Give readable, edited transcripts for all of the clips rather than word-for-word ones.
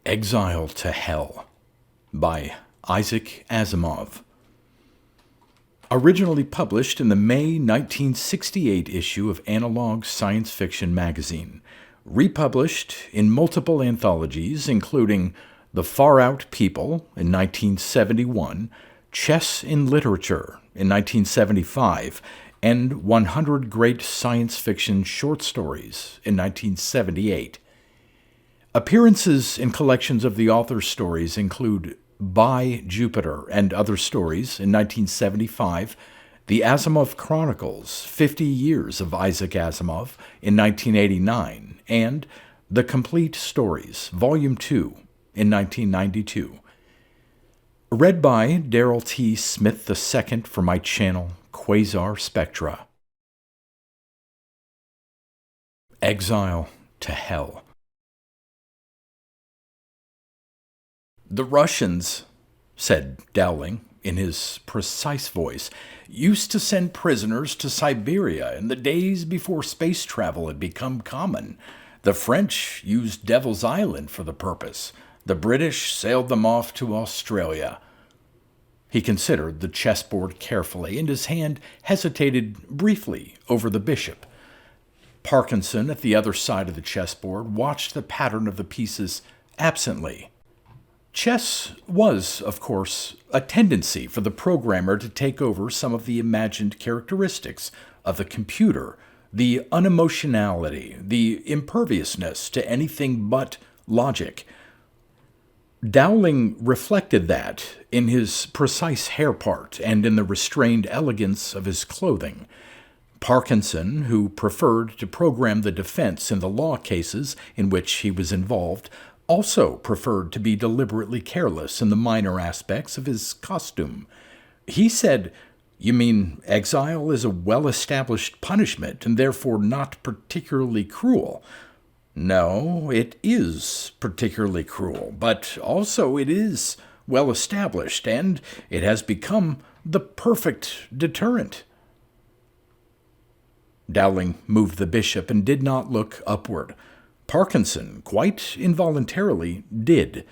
Exile to Hell by Isaac Asimov. Originally published in the May 1968 issue of Analog Science Fiction magazine, republished in multiple anthologies including The Far Out People in 1971, Chess in Literature in 1975, and 100 Great Science Fiction Short Stories in 1978. Appearances in collections of the author's stories include By Jupiter and Other Stories in 1975, the Asimov Chronicles, 50 Years of Isaac Asimov in 1989, and The Complete Stories, Volume 2 in 1992. Read by Darrell T. Smith II for my channel, Quasar Spectra. Exile to Hell. The Russians, said Dowling in his precise voice, used to send prisoners to Siberia in the days before space travel had become common. The French used Devil's Island for the purpose. The British sailed them off to Australia. He considered the chessboard carefully, and his hand hesitated briefly over the bishop. Parkinson, at the other side of the chessboard, watched the pattern of the pieces absently. Chess was, of course, a tendency for the programmer to take over some of the imagined characteristics of the computer, the unemotionality, the imperviousness to anything but logic. Dowling reflected that in his precise hair part and in the restrained elegance of his clothing. Parkinson, who preferred to program the defense in the law cases in which he was involved, also preferred to be deliberately careless in the minor aspects of his costume. He said, "You mean exile is a well-established punishment and therefore not particularly cruel?" "No, it is particularly cruel, but also it is well-established, and it has become the perfect deterrent." Dowling moved the bishop and did not look upward. Parkinson, quite involuntarily, did.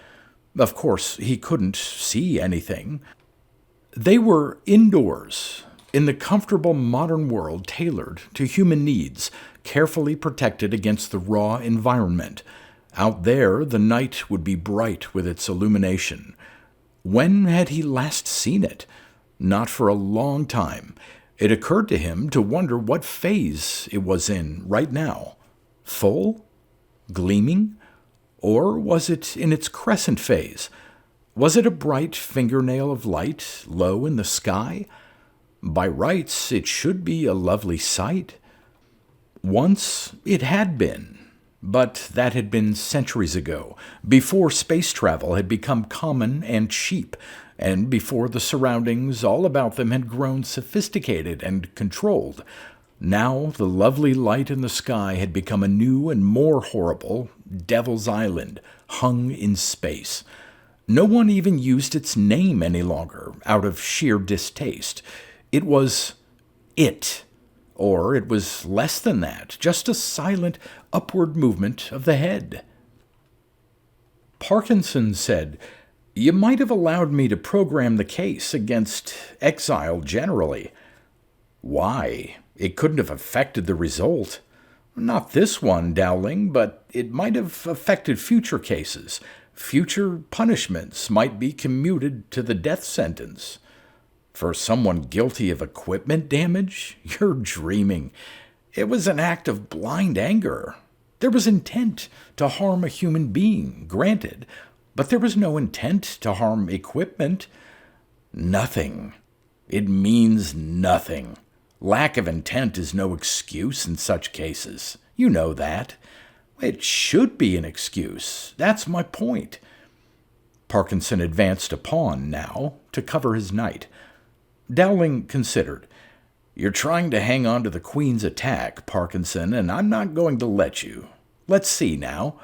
Of course, he couldn't see anything. They were indoors, in the comfortable modern world tailored to human needs, carefully protected against the raw environment. Out there, the night would be bright with its illumination. When had he last seen it? Not for a long time. It occurred to him to wonder what phase it was in right now. Full? Gleaming? Or was it in its crescent phase? Was it a bright fingernail of light low in the sky? By rights, it should be a lovely sight. Once it had been, but that had been centuries ago, before space travel had become common and cheap, and before the surroundings all about them had grown sophisticated and controlled. Now the lovely light in the sky had become a new and more horrible Devil's Island, hung in space. No one even used its name any longer, out of sheer distaste. It was it, or it was less than that, just a silent upward movement of the head. Parkinson said, "You might have allowed me to program the case against exile generally." "Why? It couldn't have affected the result." "Not this one, Dowling, but it might have affected future cases. Future punishments might be commuted to the death sentence." "For someone guilty of equipment damage? You're dreaming. It was an act of blind anger. There was intent to harm a human being, granted, but there was no intent to harm equipment." "Nothing. It means nothing. Lack of intent is no excuse in such cases. You know that. It should be an excuse. That's my point." Parkinson advanced a pawn now to cover his knight. Dowling considered. "You're trying to hang on to the queen's attack, Parkinson, and I'm not going to let you. Let's see now."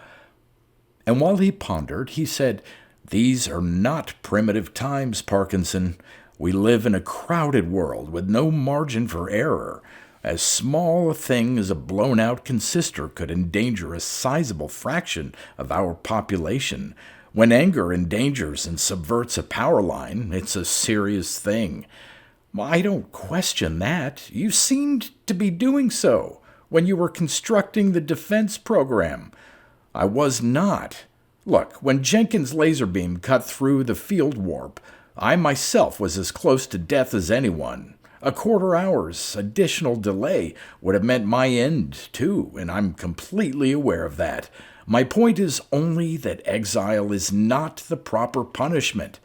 And while he pondered, he said, "These are not primitive times, Parkinson. We live in a crowded world with no margin for error. As small a thing as a blown-out consistor could endanger a sizable fraction of our population. When anger endangers and subverts a power line, it's a serious thing. I don't question that. You seemed to be doing so when you were constructing the defense program. I was not. Look, when Jenkins' laser beam cut through the field warp, I myself was as close to death as anyone. A quarter hour's additional delay would have meant my end, too, and I'm completely aware of that. My point is only that exile is not the proper punishment.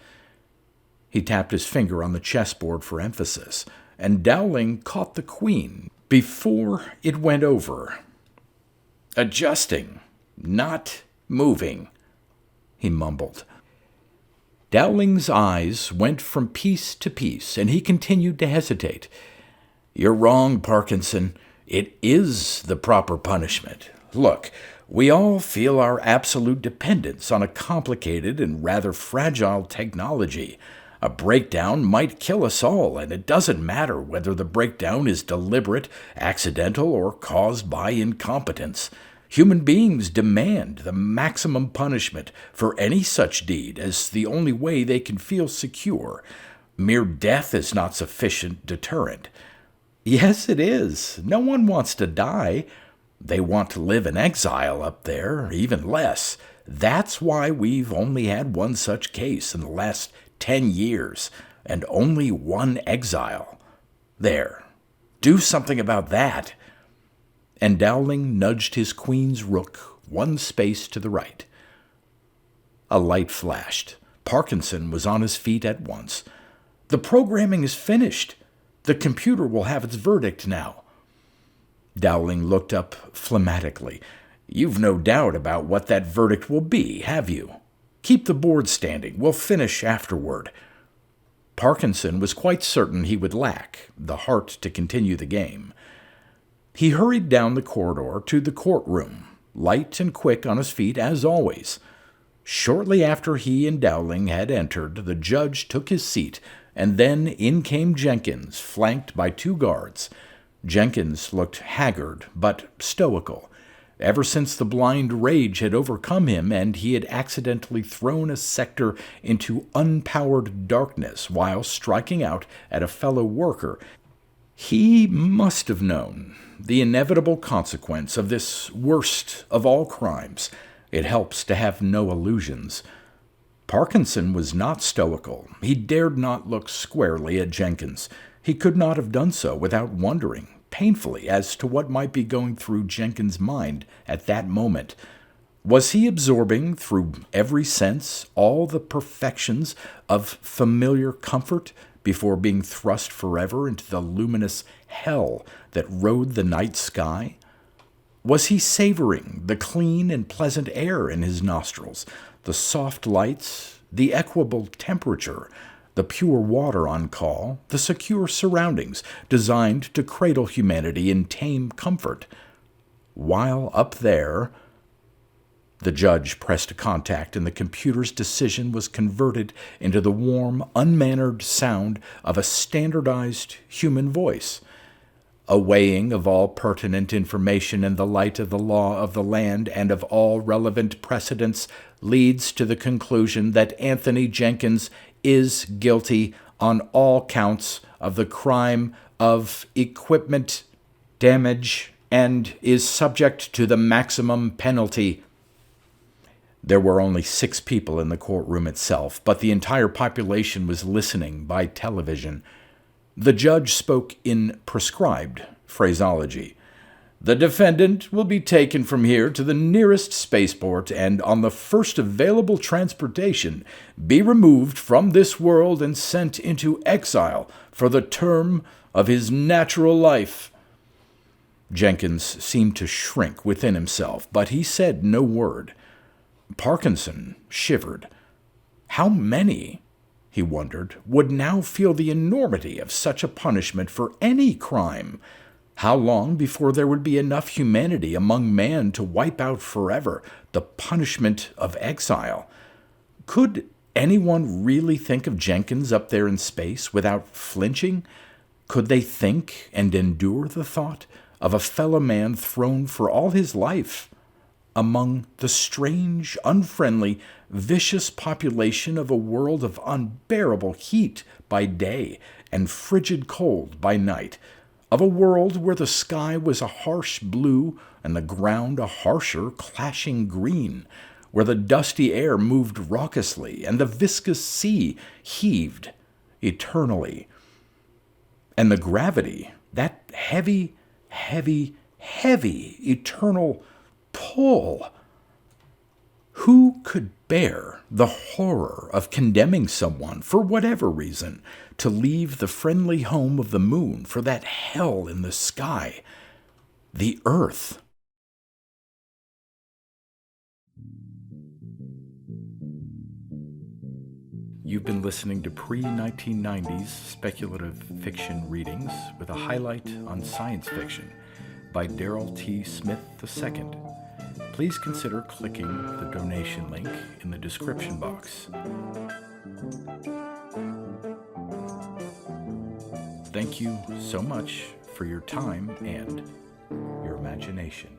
He tapped his finger on the chessboard for emphasis, and Dowling caught the queen before it went over. Adjusting, not moving, he mumbled. Dowling's eyes went from piece to piece, and he continued to hesitate. You're wrong, Parkinson. It is the proper punishment. Look, we all feel our absolute dependence on a complicated and rather fragile technology. A breakdown might kill us all, and it doesn't matter whether the breakdown is deliberate, accidental, or caused by incompetence. Human beings demand the maximum punishment for any such deed as the only way they can feel secure. Mere death is not sufficient deterrent. Yes, it is. No one wants to die. They want to live in exile up there, even less. That's why we've only had one such case in the last 10 years, and only one exile. There. Do something about that. And Dowling nudged his queen's rook one space to the right. A light flashed. Parkinson was on his feet at once. The programming is finished. The computer will have its verdict now. Dowling looked up phlegmatically. You've no doubt about what that verdict will be, have you? Keep the board standing. We'll finish afterward. Parkinson was quite certain he would lack the heart to continue the game. He hurried down the corridor to the courtroom, light and quick on his feet as always. Shortly after he and Dowling had entered, the judge took his seat, and then in came Jenkins, flanked by 2 guards. Jenkins looked haggard but stoical. Ever since the blind rage had overcome him and he had accidentally thrown a sector into unpowered darkness while striking out at a fellow worker, he must have known the inevitable consequence of this worst of all crimes. It helps to have no illusions. Parkinson was not stoical. He dared not look squarely at Jenkins. He could not have done so without wondering painfully as to what might be going through Jenkins' mind at that moment. Was he absorbing through every sense all the perfections of familiar comfort before being thrust forever into the luminous hell that rode the night sky? Was he savoring the clean and pleasant air in his nostrils, the soft lights, the equable temperature, the pure water on call, the secure surroundings designed to cradle humanity in tame comfort? While up there, the judge pressed a contact, and the computer's decision was converted into the warm, unmannered sound of a standardized human voice. A weighing of all pertinent information in the light of the law of the land and of all relevant precedents leads to the conclusion that Anthony Jenkins is guilty on all counts of the crime of equipment damage and is subject to the maximum penalty. There were only 6 people in the courtroom itself, but the entire population was listening by television. The judge spoke in prescribed phraseology. The defendant will be taken from here to the nearest spaceport and, on the first available transportation, be removed from this world and sent into exile for the term of his natural life. Jenkins seemed to shrink within himself, but he said no word. Parkinson shivered. How many, he wondered, would now feel the enormity of such a punishment for any crime? How long before there would be enough humanity among man to wipe out forever the punishment of exile? Could anyone really think of Jenkins up there in space without flinching? Could they think and endure the thought of a fellow man thrown for all his life among the strange, unfriendly, vicious population of a world of unbearable heat by day and frigid cold by night, of a world where the sky was a harsh blue and the ground a harsher, clashing green, where the dusty air moved raucously and the viscous sea heaved eternally. And the gravity, that heavy, heavy, heavy eternal pull. Who could bear the horror of condemning someone, for whatever reason, to leave the friendly home of the moon for that hell in the sky, the earth? You've been listening to pre-1990s speculative fiction readings with a highlight on science fiction by Darrell T. Smith II. Please consider clicking the donation link in the description box. Thank you so much for your time and your imagination.